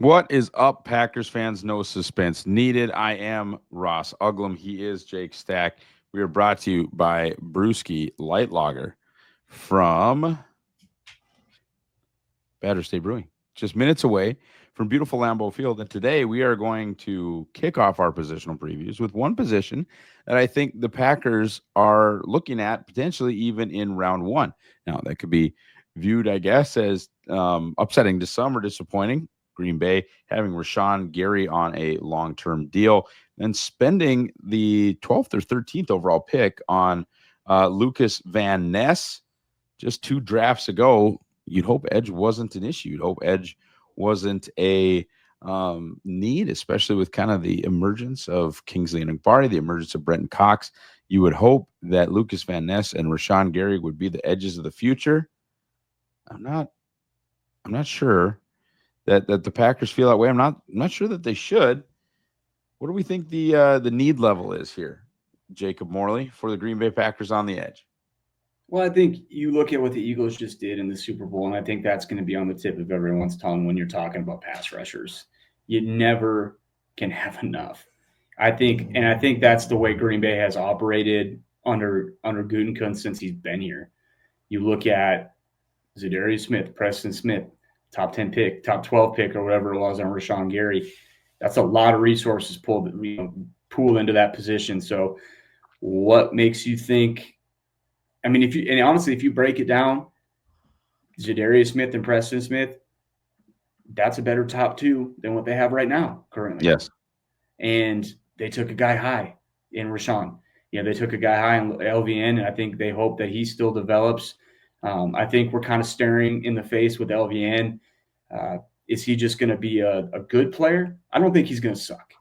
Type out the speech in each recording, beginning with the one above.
What is up, Packers fans? No suspense needed. I am Ross Uglem. He is Jake Stack. We are brought to you by Brewski Light Lager from Badger State Brewing, just minutes away from beautiful Lambeau Field. And today we are going to kick off our positional previews with one position that I think the Packers are looking at potentially even in round one. Now, that could be viewed, I guess, as upsetting to some or disappointing. Green Bay having Rashawn Gary on a long-term deal and spending the 12th or 13th overall pick on Lucas Van Ness just 2 drafts ago. You'd hope edge wasn't an issue. You'd hope edge wasn't a need, especially with kind of the emergence of Kingsley Enagbare, the emergence of Brenton Cox. You would hope that Lucas Van Ness and Rashawn Gary would be the edges of the future. I'm not sure that the Packers feel that way. I'm not sure that they should. What do we think the need level is here, Jacob Morley, for the Green Bay Packers on the edge? Well, I think you look at what the Eagles just did in the Super Bowl, and I think that's going to be on the tip of everyone's tongue when you're talking about pass rushers. You never can have enough. I think that's the way Green Bay has operated under Gutekunst since he's been here. You look at Zadarius Smith, Preston Smith, top 10 pick, top 12 pick, or whatever it was on Rashawn Gary. That's a lot of resources pooled into that position. So what makes you think? I mean, if you break it down, Zadarius Smith and Preston Smith, that's a better top 2 than what they have right now currently. Yes. And they took a guy high in Rashawn. They took a guy high in LVN, and I think they hope that he still develops. I think we're kind of staring in the face with LVN. Is he just going to be a good player? I don't think he's going to suck.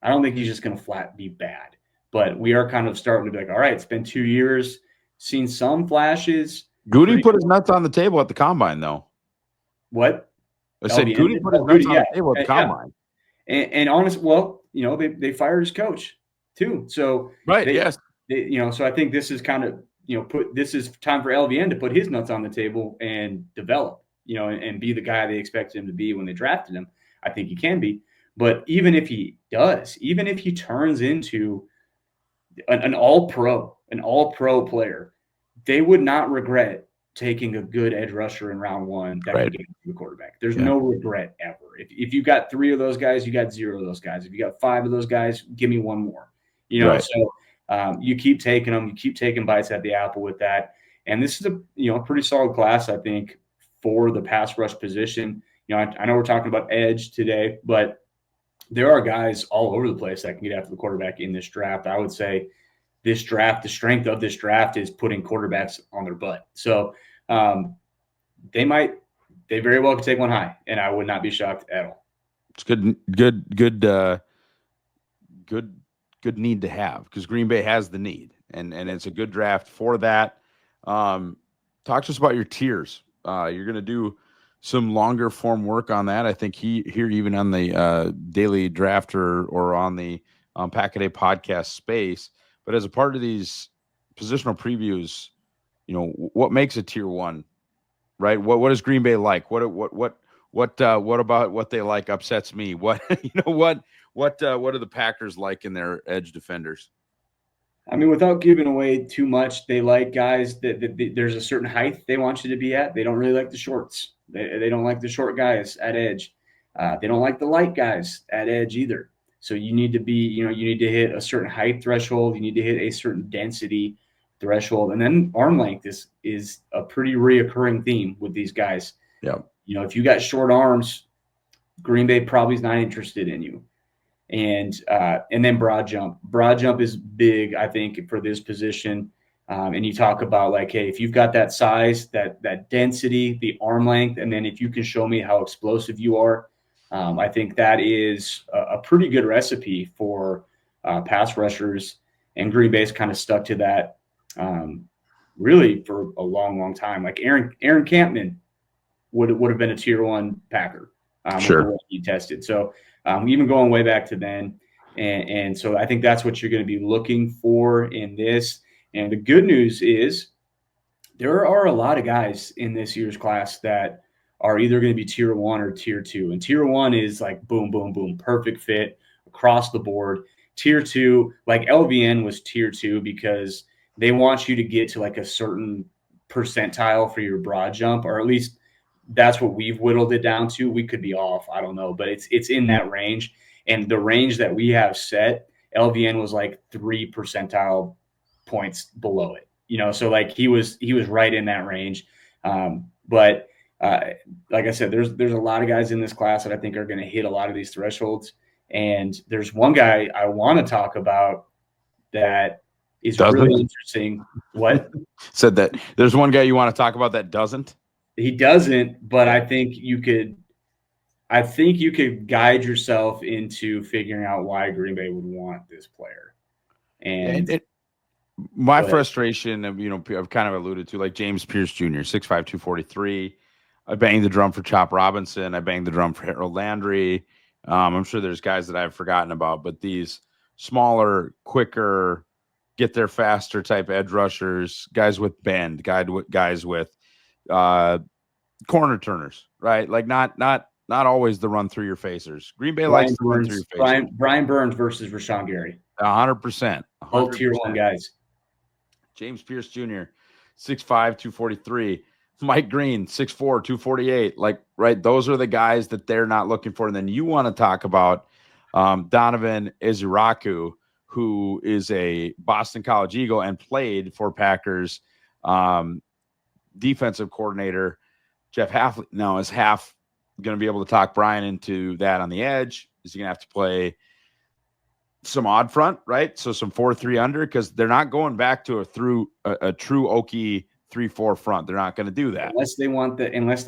I don't think he's just going to flat be bad. But we are kind of starting to be like, all right, it's been 2 years. Seen some flashes. Goody put his nuts on the table at the combine, though. What? I said Goody put his nuts on the table at the combine. And honest, well, they fired his coach too. So right, yes. So I think this is kind of this is time for LVN to put his nuts on the table and develop, and be the guy they expected him to be when they drafted him. I think he can be. But even if he does, even if he turns into an all-pro player, they would not regret taking a good edge rusher in round 1 that can get to the quarterback. There's no regret ever. If you got 3 of those guys, you got 0 of those guys. If you got 5 of those guys, give me 1 more. So you keep taking them. You keep taking bites at the apple with that. And this is a pretty solid class, I think, for the pass rush position. I know we're talking about edge today, but there are guys all over the place that can get after the quarterback in this draft. I would say this draft, the strength of this draft is putting quarterbacks on their butt. So they very well could take one high, and I would not be shocked at all. It's good need to have, because Green Bay has the need, and it's a good draft for that. Talk to us about your tiers. You're going to do some longer form work on that. I think here even on the daily drafter or on the Pack-A-Day podcast space. But as a part of these positional previews, what makes a tier 1, right? What does Green Bay like? What about what they like upsets me? What do the Packers like in their edge defenders? I mean, without giving away too much, they like guys that there's a certain height they want you to be at. They don't really like the shorts. They don't like the short guys at edge. They don't like the light guys at edge either. So you need to be, you need to hit a certain height threshold. You need to hit a certain density threshold. And then arm length is a pretty reoccurring theme with these guys. Yeah. If you got short arms, Green Bay probably is not interested in you. And then broad jump. Broad jump is big, I think, for this position. And you talk about like, hey, if you've got that size, that density, the arm length, and then if you can show me how explosive you are, I think that is a pretty good recipe for pass rushers. And Green Bay's kind of stuck to that really for a long, long time. Like Aaron Campman would have been a tier 1 Packer. Sure. With the way he tested. So even going way back to then. And so I think that's what you're going to be looking for in this. And the good news is there are a lot of guys in this year's class that are either going to be tier 1 or tier 2. And tier 1 is like boom, boom, boom, perfect fit across the board. Tier 2, like LVN was tier 2 because they want you to get to like a certain percentile for your broad jump, or at least that's what we've whittled it down to. We could be off, I don't know, but it's in that range. And the range that we have set, LVN was like 3 percentile points below it. So like he was right in that range. But like I said, there's a lot of guys in this class that I think are going to hit a lot of these thresholds. And there's one guy I want to talk about that is really interesting. What? Said that there's one guy you want to talk about that doesn't? He doesn't, but I think you could guide yourself into figuring out why Green Bay would want this player. And my frustration, I've kind of alluded to, like James Pierce Jr., 6'5", 243. I banged the drum for Chop Robinson. I banged the drum for Harold Landry. I'm sure there's guys that I've forgotten about, but these smaller, quicker, get there faster type edge rushers, guys with bend, guys with corner turners, right? Like not always the run through your facers. Green Bay likes to run through your facers. Brian Burns versus Rashawn Gary. 100%. Both tier 1 guys. James Pierce Jr., 6'5", 243. Mike Green, 6'4", 248. Like, right, those are the guys that they're not looking for. And then you want to talk about Donovan Ezeiruaku, who is a Boston College Eagle and played for Packers defensive coordinator Jeff Hafley. Now, is Haf going to be able to talk Brian into that on the edge? Is he going to have to play some odd front, right? So some 4-3 under, because they're not going back to a true Okie 3-4 front. They're not going to do that unless they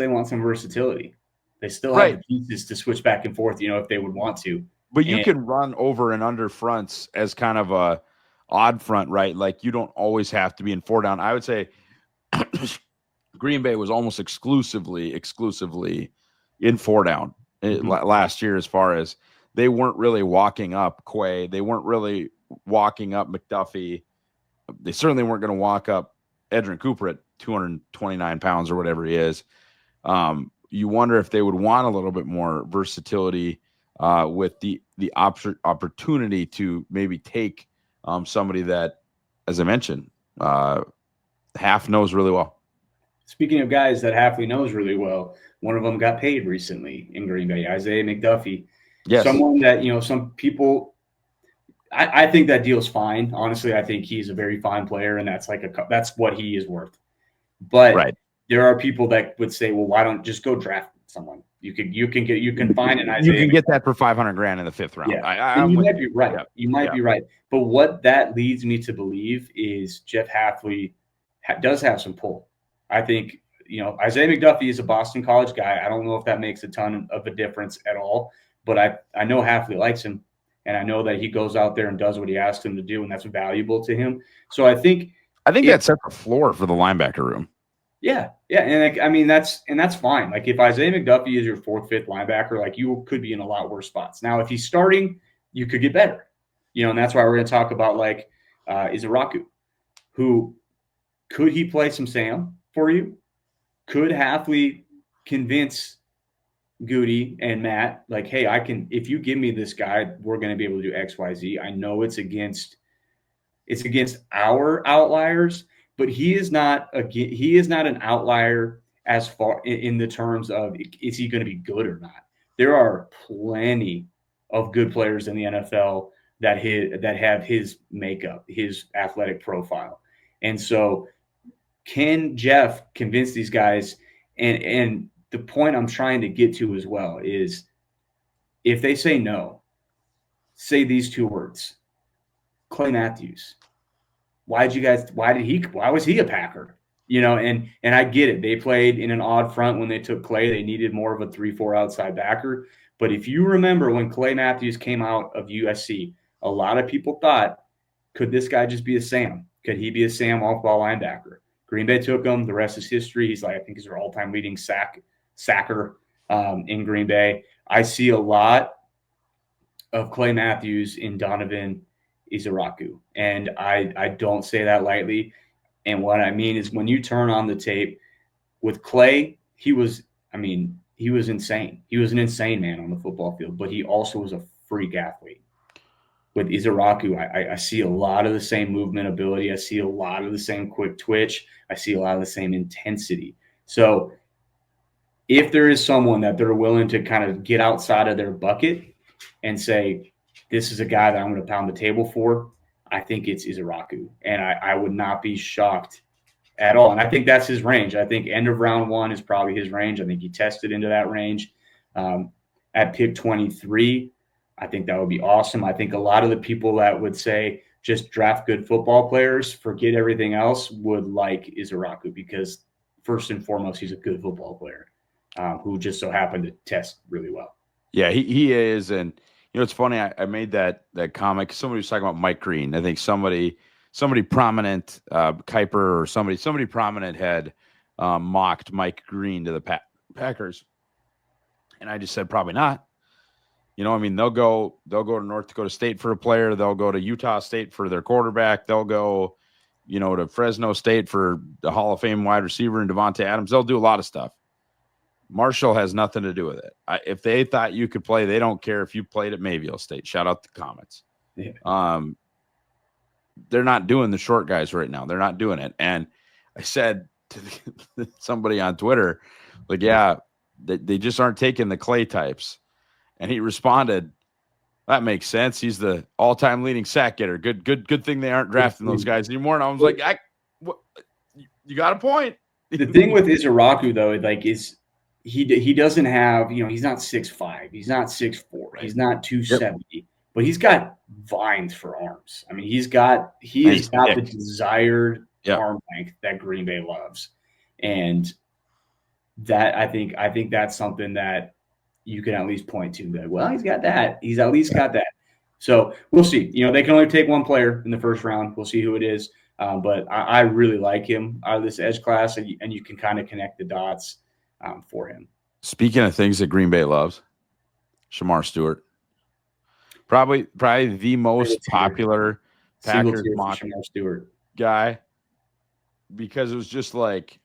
want some versatility. They still have the pieces to switch back and forth, if they would want to. But you can run over and under fronts as kind of a odd front, right? Like you don't always have to be in 4 down. I would say Green Bay was almost exclusively in 4 down last year, as far as they weren't really walking up Quay. They weren't really walking up McDuffie. They certainly weren't going to walk up Edrin Cooper at 229 pounds or whatever he is. You wonder if they would want a little bit more versatility with the opportunity to maybe take somebody that, as I mentioned, Haf knows really well. Speaking of guys that Hafley knows really well, one of them got paid recently in Green Bay, Isaiah McDuffie. Yes. Someone that, some people – I think that deal's fine. Honestly, I think he's a very fine player, and that's what he is worth. But there are people that would say, well, why don't just go draft someone? You can find an Isaiah. You can get that for $500,000 in the 5th round. Yeah. You might be right. Yeah. You might be right. But what that leads me to believe is Jeff Hafley does have some pull. I think, Isaiah McDuffie is a Boston College guy. I don't know if that makes a ton of a difference at all, but I know Hafley likes him, and I know that he goes out there and does what he asks him to do, and that's valuable to him. So I think that sets the floor for the linebacker room. Yeah, and that's fine. Like if Isaiah McDuffie is your 4th, 5th linebacker, like you could be in a lot worse spots. Now, if he's starting, you could get better. And that's why we're going to talk about like Ezeiruaku, who could he play some Sam for you? Could Hafley convince Goody and Matt, like, hey, if you give me this guy, we're going to be able to do X, Y, Z. I know it's against our outliers, but he is not an outlier as far in the terms of, is he going to be good or not? There are plenty of good players in the NFL that have his makeup, his athletic profile. And so can Jeff convince these guys? And the point I'm trying to get to as well is, if they say no, say these 2 words: Clay Matthews. Why was he a Packer? And I get it. They played in an odd front when they took Clay. They needed more of a 3-4 outside backer. But if you remember when Clay Matthews came out of USC, a lot of people thought, could this guy just be a Sam? Could he be a Sam off-ball linebacker? Green Bay took him. The rest is history. I think he's their all-time leading sacker in Green Bay. I see a lot of Clay Matthews in Donovan Ezeiruaku, and I don't say that lightly. And what I mean is, when you turn on the tape with Clay, he was I mean, he was insane. He was an insane man on the football field, but he also was a freak athlete. With Ezeiruaku, I see a lot of the same movement ability. I see a lot of the same quick twitch. I see a lot of the same intensity. So if there is someone that they're willing to kind of get outside of their bucket and say, this is a guy that I'm going to pound the table for, I think it's Ezeiruaku. And I would not be shocked at all. And I think that's his range. I think end of round 1 is probably his range. I think he tested into that range. At pick 23, I think that would be awesome. I think a lot of the people that would say just draft good football players, forget everything else, would like Ezeiruaku because first and foremost, he's a good football player who just so happened to test really well. Yeah, he is. And, it's funny. I made that comment. Somebody was talking about Mike Green. I think somebody prominent, Kuiper or somebody prominent had mocked Mike Green to the Packers. And I just said, probably not. They'll go to North Dakota State for a player. They'll go to Utah State for their quarterback. They'll go, to Fresno State for the Hall of Fame wide receiver and Devontae Adams. They'll do a lot of stuff. Marshall has nothing to do with it. If they thought you could play, they don't care if you played at Mayville State. Shout out the Comets. Yeah. They're not doing the short guys right now. They're not doing it. And I said to somebody on Twitter, like, yeah, they just aren't taking the clay types. And he responded, that makes sense. He's the all-time leading sack getter. Good thing they aren't drafting those guys anymore. And I was like, you got a point. The thing with Ezeiruaku, though, is he doesn't have, he's not 6'5", he's not 6'4", right. He's not 270, but he's got vines for arms. I mean, he has got the desired arm length that Green Bay loves, and that I think that's something that you can at least point to. Like, well, he's got that. He's at least got that. So we'll see. They can only take one player in the first round. We'll see who it is. But I really like him out of this edge class, and you can kind of connect the dots for him. Speaking of things that Green Bay loves, Shamar Stewart, probably the most popular Packers mock Shamar Stewart guy, because it was just like,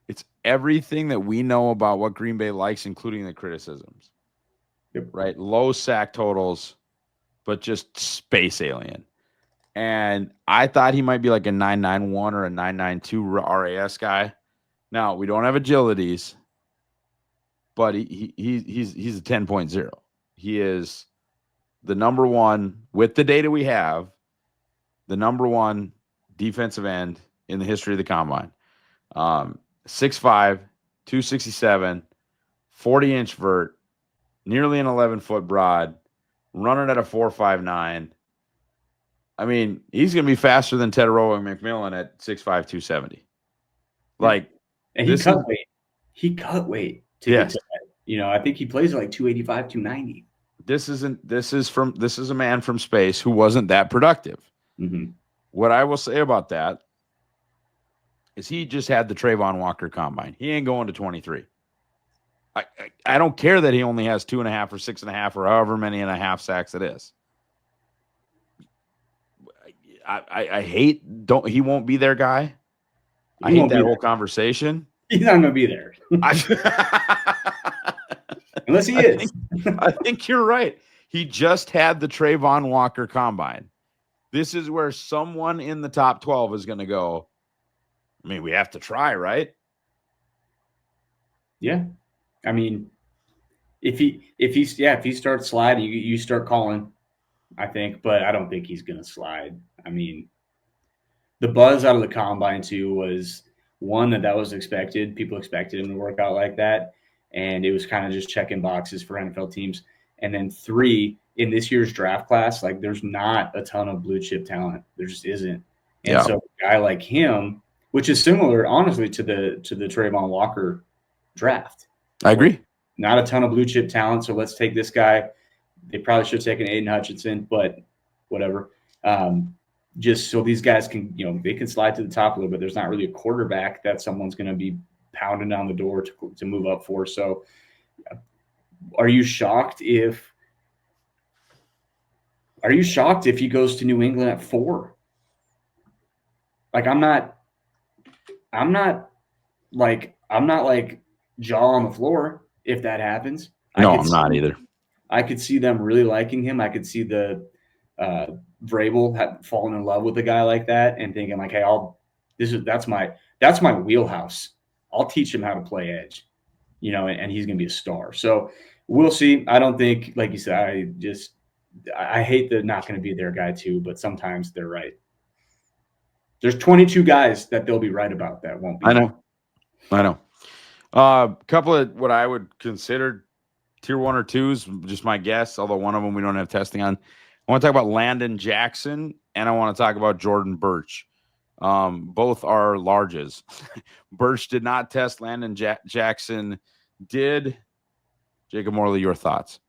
it's everything that we know about what Green Bay likes, including the criticisms. Yep. Right? Low sack totals, but just space alien. And I thought he might be like a 9.91 or a 9.92 RAS guy. Now, we don't have agilities, but he's a 10.0. He is the number one, with the data we have, the number one defensive end in the history of the combine. 6'5", 267, 40-inch vert, nearly an 11-foot broad, running at a 4.59. I mean, he's going to be faster than Tedoroa McMillan at 6'5", 270. Like, and he cut weight. He cut weight to get to that. I think he plays at like 285, 290. This is a man from space who wasn't that productive. Mm-hmm. What I will say about that is he just had the Trayvon Walker combine. He ain't going to 23. I don't care that he only has 2.5 or 6.5 or however many and a half sacks it is. I hate he won't be their guy. I hate that whole conversation. He's not going to be there. Unless he is. I think you're right. He just had the Trayvon Walker combine. This is where someone in the top 12 is going to go, I mean, we have to try, right? Yeah. I mean, if he starts sliding, you start calling, I think, but I don't think he's going to slide. I mean, the buzz out of the combine too was one that was expected. People expected him to work out like that, and it was kind of just checking boxes for NFL teams. And then 3, in this year's draft class, like, there's not a ton of blue chip talent. There just isn't. And so a guy like him, which is similar, honestly, to the Trayvon Walker draft. I agree. Not a ton of blue chip talent, so let's take this guy. They probably should have taken Aiden Hutchinson, but whatever. Just so these guys can, they can slide to the top a little bit. There's not really a quarterback that someone's going to be pounding down the door to move up for. So are you shocked if he goes to New England at 4? Like, I'm not like jaw on the floor if that happens. No, I'm not either. I could see them really liking him. I could see the Vrabel falling in love with a guy like that and thinking like, hey, that's my wheelhouse. I'll teach him how to play edge, and he's going to be a star. So we'll see. I don't think, like you said, I hate the not going to be their guy too, but sometimes they're right. There's 22 guys that they'll be right about that won't be. I know. A couple of what I would consider tier 1 or 2s, just my guess, although one of them we don't have testing on. I want to talk about Landon Jackson, and I want to talk about Jordan Burch. Both are larges. Burch did not test. Landon Jackson did. Jacob Morley, your thoughts?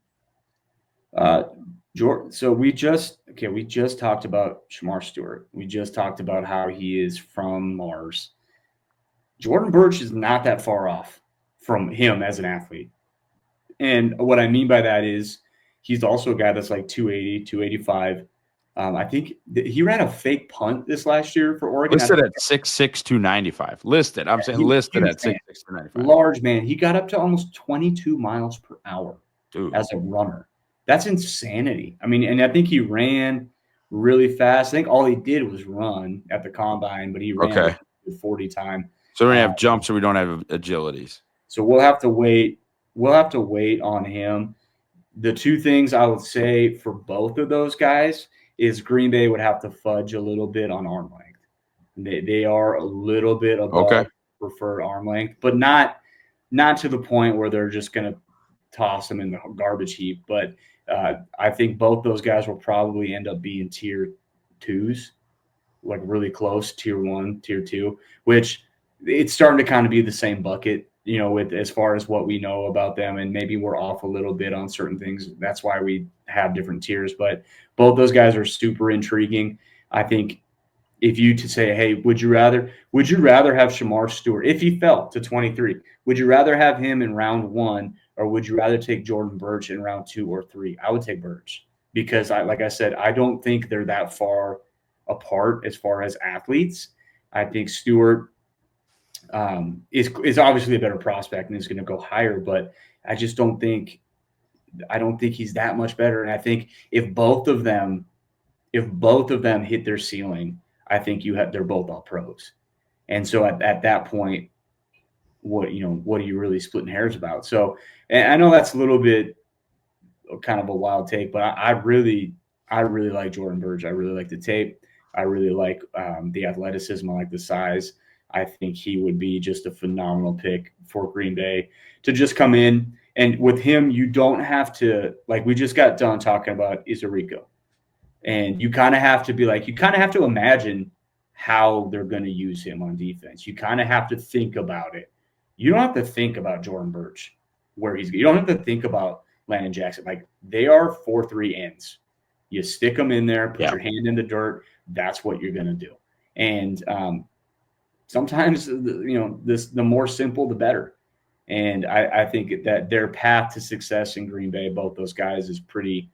So we just talked about Shamar Stewart. We just talked about how he is from Mars. Jordan Burch is not that far off from him as an athlete. And what I mean by that is he's also a guy that's like 280, 285. I think he ran a fake punt this last year for Oregon. Listed at 6'6", 295. Listed. I'm saying listed at 6'6", 295. Large man. He got up to almost 22 miles per hour as a runner. That's insanity. I mean, and I think he ran really fast. I think all he did was run at the combine, but he ran 40 time. So we have jumps or we don't have agilities. So we'll have to wait. We'll have to wait on him. The two things I would say for both of those guys is Green Bay would have to fudge a little bit on arm length. They are a little bit above preferred arm length, but not to the point where they're just going to toss them in the garbage heap. But I think both those guys will probably end up being tier 2s, like really close, tier 1, tier 2, which it's starting to kind of be the same bucket, with as far as what we know about them. And maybe we're off a little bit on certain things. That's why we have different tiers. But both those guys are super intriguing. I think if you to say, hey, would you rather have Shamar Stewart if he fell to 23? Would you rather have him in round 1, or would you rather take Jordan Burch in round 2 or 3? I would take Burch because, like I said, I don't think they're that far apart as far as athletes. I think Stewart is obviously a better prospect and is going to go higher, but I don't think he's that much better. And I think if both of them hit their ceiling, I think they're both all pros. And so at that point, what are you really splitting hairs about? So, and I know that's a little bit kind of a wild take, but I really like Jordan Burch. I really like the tape. I really like the athleticism. I like the size. I think he would be just a phenomenal pick for Green Bay to just come in. And with him, you don't have to, like we just got done talking about Ezeiruaku. And you kind of have to imagine how they're going to use him on defense. You kind of have to think about it. You don't have to think about Jordan Burch, you don't have to think about Landon Jackson. Like, they are 4-3 ends. You stick them in there, put your hand in the dirt. That's what you're going to do. And sometimes, the more simple, the better. And I think that their path to success in Green Bay, both those guys, is pretty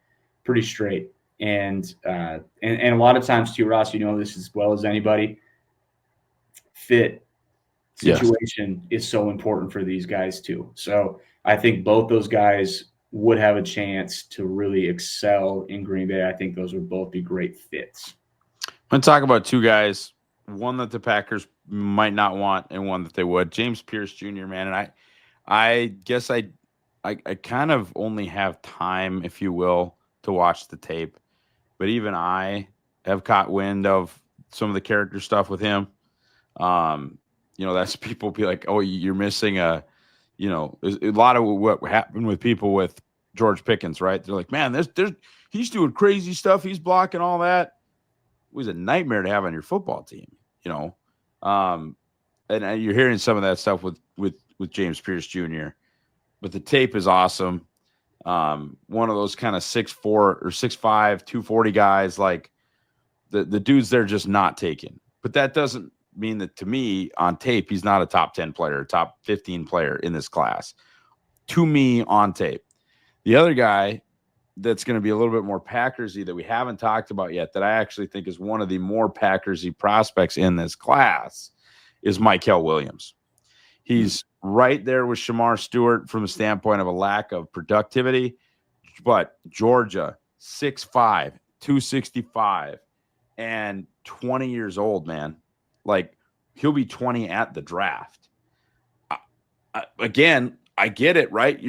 straight. And a lot of times, too, Ross, this as well as anybody, fit situation is so important for these guys too. So I think both those guys would have a chance to really excel in Green Bay. I think those would both be great fits. I'm going to talk about two guys, one that the Packers might not want and one that they would. James Pierce Jr., man. And I guess I kind of only have time, if you will, to watch the tape. But even I have caught wind of some of the character stuff with him. That's people be like, oh, you're missing there's a lot of what happened with people with George Pickens, right? They're like, man, he's doing crazy stuff. He's blocking all that. It was a nightmare to have on your football team, and you're hearing some of that stuff with James Pierce Jr., but the tape is awesome. One of those kind of 6'4" or 6'5", 240 guys, like the dudes they're just not taking. But that doesn't mean that, to me, on tape, he's not a top 10 player, top 15 player in this class. To me, on tape. The other guy that's going to be a little bit more Packersy that we haven't talked about yet, that I actually think is one of the more Packersy prospects in this class, is Mikel Williams. He's right there with Shamar Stewart from the standpoint of a lack of productivity. But Georgia, 6'5", 265, and 20 years old, man. Like, he'll be 20 at the draft. Again, I get it, right?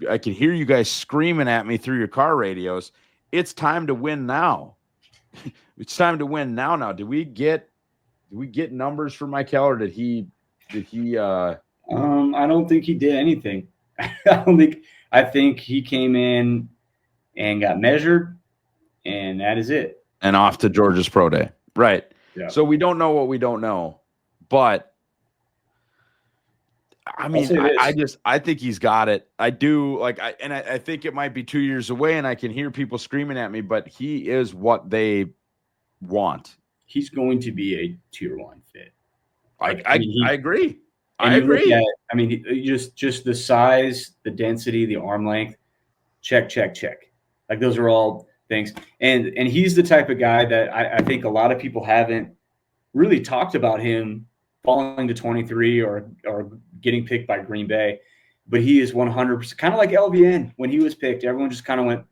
I can hear you guys screaming at me through your car radios. It's time to win now. It's time to win now. Now, did we get numbers for Mikel, or did he I don't think he did anything. I think he came in and got measured, and that is it. And off to Georgia's pro day. Right. Yeah. So we don't know what we don't know. But I mean, I think he's got it. I do. I think it might be 2 years away, and I can hear people screaming at me, but he is what they want. He's going to be a tier 1 fit. I agree. I agree. Just the size, the density, the arm length, check. Like, those are all things. And he's the type of guy that I think a lot of people haven't really talked about him falling to 23 or getting picked by Green Bay. But he is 100%, kind of like LVN when he was picked. Everyone just kind of went,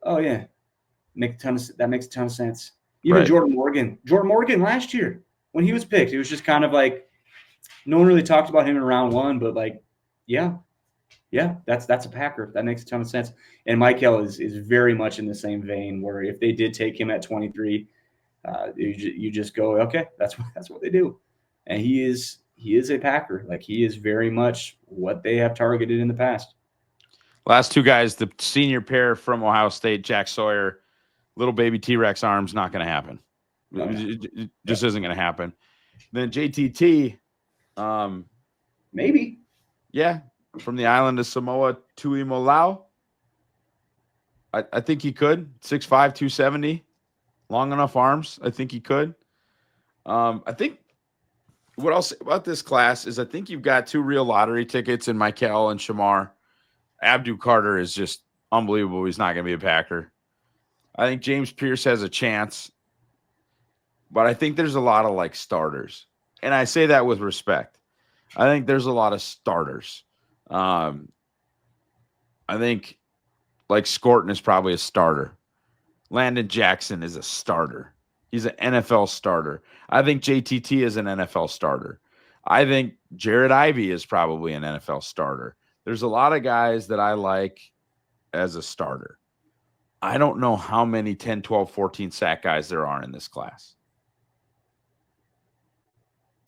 oh, yeah, that makes a ton of sense. Even right. Jordan Morgan last year when he was picked, it was just kind of like no one really talked about him in round 1, but like, yeah, that's a Packer. That makes a ton of sense. And Mikel is very much in the same vein, where if they did take him at 23, you just go, okay, that's what they do. And he is a Packer. Like, he is very much what they have targeted in the past. Last two guys, the senior pair from Ohio State, Jack Sawyer, little baby T-Rex arms, not going to happen. It just isn't going to happen. Then JTT, maybe. Yeah, from the island of Samoa, Tuimalau. I think he could. 6'5", 270. Long enough arms. I think he could. I think what I'll say about this class is I think you've got 2 real lottery tickets in Mikel and Shamar. Abdu Carter is just unbelievable. He's not going to be a Packer. I think James Pierce has a chance. But I think there's a lot of, like, starters. And I say that with respect. I think there's a lot of starters. I think, like, Scorton is probably a starter. Landon Jackson is a starter. He's an NFL starter. I think JTT is an NFL starter. I think Jared Ivey is probably an NFL starter. There's a lot of guys that I like as a starter. I don't know how many 10, 12, 14 sack guys there are in this class.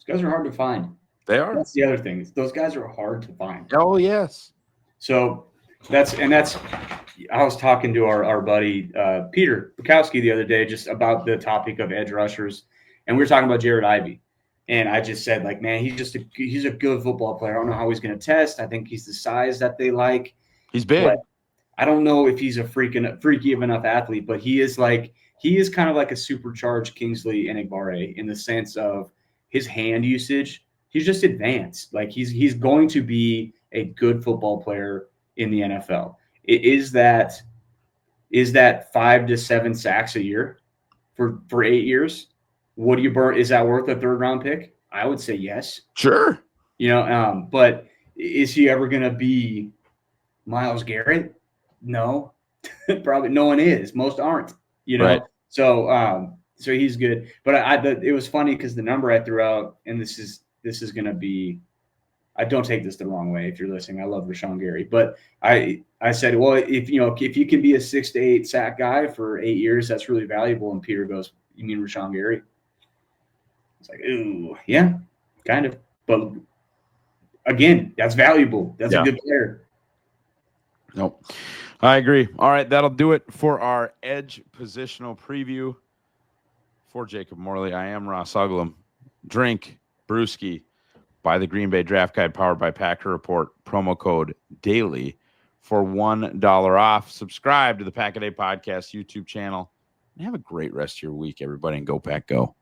Those guys are hard to find. They are. That's the other thing. Those guys are hard to find. Oh, yes. So that's I was talking to our buddy Peter Bukowski the other day just about the topic of edge rushers, and we were talking about Jared Ivey. And I just said, like, man, he's a good football player. I don't know how he's going to test. I think he's the size that they like. He's big. But I don't know if he's a freaky enough athlete, but he is kind of like a supercharged Kingsley Enagbare in the sense of his hand usage. He's just advanced. Like, he's going to be a good football player in the NFL. Is that 5 to 7 sacks a year for 8 years? What do you burn? Is that worth a 3rd round pick? I would say yes. Sure. But is he ever going to be Myles Garrett? No, probably no one is. Most aren't. Right. So he's good. But it was funny because the number I threw out, and this is going to be. I don't take this the wrong way if you're listening. I love Rashawn Gary, but I said, well, if you can be a 6 to 8 sack guy for 8 years, that's really valuable. And Peter goes, "You mean Rashawn Gary?" It's like, ooh, yeah, kind of. But again, that's valuable. That's a good player. Nope. I agree. All right, that'll do it for our edge positional preview. For Jacob Morley, I am Ross Uglem. Drink, brewski. Buy the Green Bay Draft Guide powered by Packer Report. Promo code DAILY for $1 off. Subscribe to the Pack-A-Day Podcast YouTube channel. And have a great rest of your week, everybody, and go Pack Go.